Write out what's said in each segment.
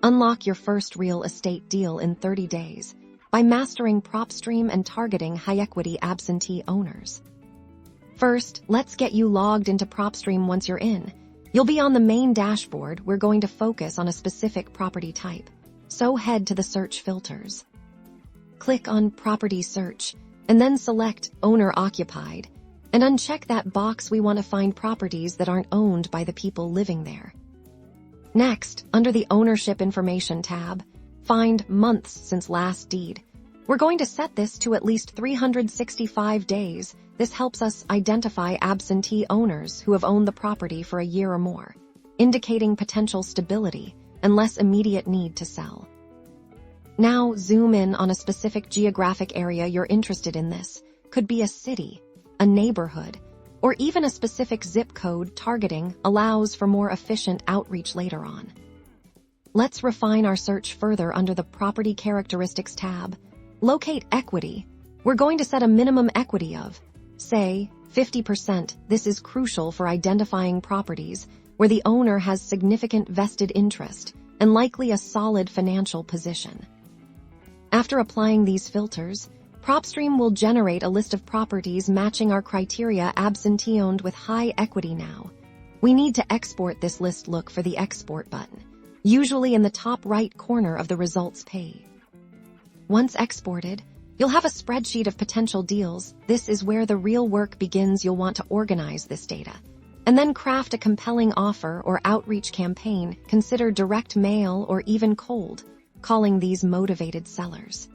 Unlock your first real estate deal in 30 days by mastering Propstream and targeting high-equity absentee owners. First, let's get you logged into Propstream. Once you're in, you'll be on the main dashboard. We're going to focus on a specific property type, so head to the search filters. Click on Property Search, and then select Owner Occupied, and uncheck that box. We want to find properties that aren't owned by the people living there. Next, under the Ownership Information tab, find Months since last deed. We're going to set this to at least 365 days. This helps us identify absentee owners who have owned the property for a year or more, indicating potential stability and less immediate need to sell. Now zoom in on a specific geographic area you're interested in. This could be a city, a neighborhood, or even a specific zip code. Targeting allows for more efficient outreach later on. Let's refine our search further. Under the Property Characteristics tab, locate equity. We're going to set a minimum equity of, say, 50%. This is crucial for identifying properties where the owner has significant vested interest and likely a solid financial position. After applying these filters, Propstream will generate a list of properties matching our criteria. Absentee-owned with high equity. Now, we need to export this list. Look for the Export button, usually in the top right corner of the results page. Once exported, you'll have a spreadsheet of potential deals. This is where the real work begins. You'll want to organize this data and then craft a compelling offer or outreach campaign. Consider direct mail or even cold calling these motivated sellers.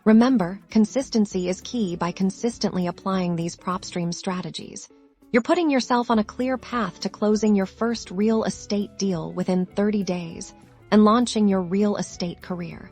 Remember, consistency is key. By consistently applying these Propstream strategies, you're putting yourself on a clear path to closing your first real estate deal within 30 days and launching your real estate career.